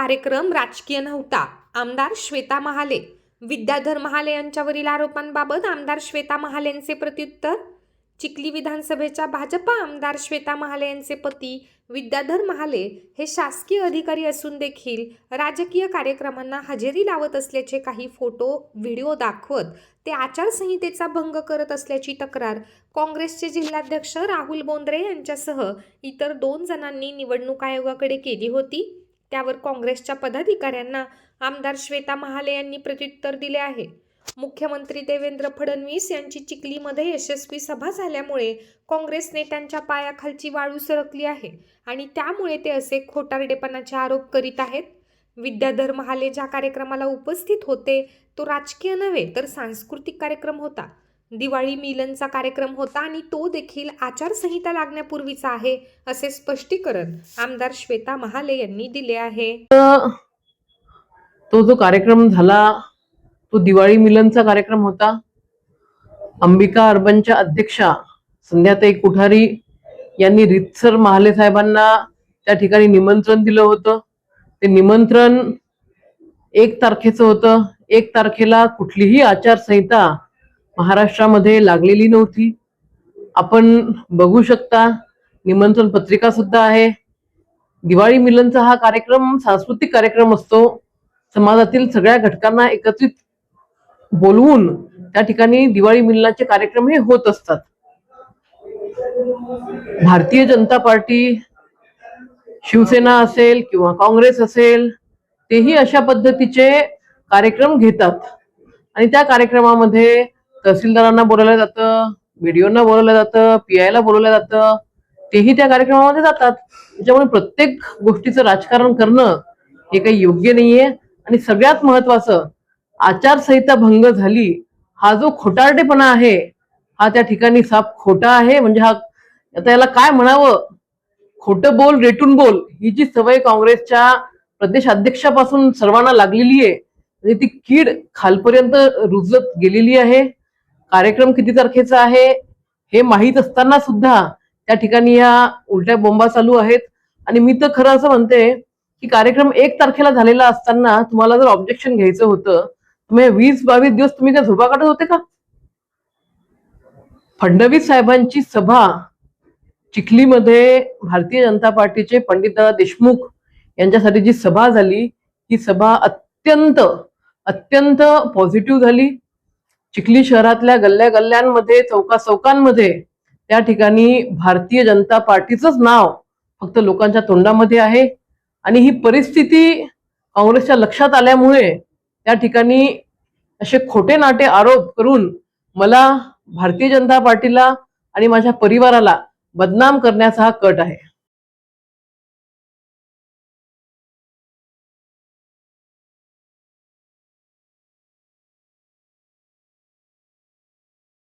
कार्यक्रम राजकीय नव्हता. आमदार श्वेता महाले. विद्याधर महाले यांच्यावरील आरोपांबाबत आमदार श्वेता महालेंचे प्रत्युत्तर. चिखली विधानसभेच्या भाजपा आमदार श्वेता महाले यांचे पती विद्याधर महाले हे शासकीय अधिकारी असून देखील राजकीय कार्यक्रमांना हजेरी लावत असल्याचे काही फोटो व्हिडिओ दाखवत ते आचारसंहितेचा भंग करत असल्याची तक्रार काँग्रेसचे जिल्हाध्यक्ष राहुल बोंद्रे यांच्यासह इतर 2 जणांनी निवडणूक आयोगाकडे केली होती. त्यावर काँग्रेसच्या पदाधिकाऱ्यांना आमदार श्वेता महाले यांनी प्रत्युत्तर दिले आहे. मुख्यमंत्री देवेंद्र फडणवीस यांची चिखलीमध्ये यशस्वी सभा झाल्यामुळे काँग्रेस नेत्यांच्या पायाखालची वाळू सरकली आहे आणि त्यामुळे ते असे खोटारडेपणाचे आरोप करीत आहेत. विद्याधर महाले ज्या कार्यक्रमाला उपस्थित होते तो राजकीय नव्हे तर सांस्कृतिक कार्यक्रम होता. दिवाळी मिलनचा कार्यक्रम होता आणि तो देखील आचारसंहिता लागण्यापूर्वीचा आहे, असे स्पष्टीकरण आमदार श्वेता महाले यांनी दिले आहे. तो जो कार्यक्रम झाला तो दिवाळी मिलनचा कार्यक्रम होता. अंबिका अर्बनच्या अध्यक्षा संध्याताई कोठारी यांनी रितसर महाले साहेबांना त्या ठिकाणी निमंत्रण दिलं होतं. ते निमंत्रण 1 तारखेचं होतं. 1 तारखेला कुठलीही आचारसंहिता महाराष्ट्रामध्ये लागलेली नव्हती. आपण बघू शकता, निमंत्रण पत्रिका सुद्धा आहे. दिवाळी मिलनचा हा कार्यक्रम सांस्कृतिक कार्यक्रम असतो. समाजातील सगळ्या घटकांना एकत्रित बोलवून त्या ठिकाणी दिवाळी मिलनाचे कार्यक्रम हे होत असतात. भारतीय जनता पार्टी, शिवसेना असेल किंवा काँग्रेस असेल, तेही अशा पद्धतीचे कार्यक्रम घेतात आणि त्या कार्यक्रमामध्ये तहसीलदारांना बोलवलं जातं, बीडीओना बोलवलं जातं, पीआयला बोलवलं जातं, तेही त्या कार्यक्रमामध्ये जातात. त्याच्यामुळे प्रत्येक गोष्टीचं राजकारण करणं हे काही योग्य नाहीये. आणि सगळ्यात महत्वाचं, आचारसंहिता भंग झाली हा जो खोटारडेपणा आहे हा त्या ठिकाणी साफ खोटा आहे. म्हणजे हा आता याला काय म्हणावं, खोटं बोल रेटून बोल ही जी सवय काँग्रेसच्या प्रदेश अध्यक्षापासून सर्वांना लागलेली आहे, म्हणजे ती कीड खालपर्यंत रुजत गेलेली आहे. कार्यक्रम किती तारखेचा आहे हे माहीत असताना सुद्धा त्या ठिकाणी या उलट्या बोंबा चालू आहेत. आणि मी तर खरं असं म्हणते की कार्यक्रम 1 तारखेला झालेला असताना तुम्हाला जर ऑब्जेक्शन घ्यायचं होतं, तुम्ही 20-22 दिवस तुम्ही काय झोपा काढत होते का? फडणवीस साहेबांची सभा चिखलीमध्ये भारतीय जनता पार्टीचे पंडित दादा देशमुख यांच्यासाठी जी सभा झाली, ही सभा अत्यंत अत्यंत पॉझिटिव्ह झाली. चिखली शहरातल्या गल्ल्या गल्ल्यांमध्ये, चौकांमध्ये त्या ठिकाणी भारतीय जनता पार्टीचंच नाव फक्त लोकांच्या तोंडामध्ये आहे. आणि ही परिस्थिती काँग्रेसच्या लक्षात आल्यामुळे त्या ठिकाणी असे खोटे नाटे आरोप करून मला भारतीय जनता पार्टीला आणि माझ्या परिवाराला बदनाम करण्याचा हा कट आहे.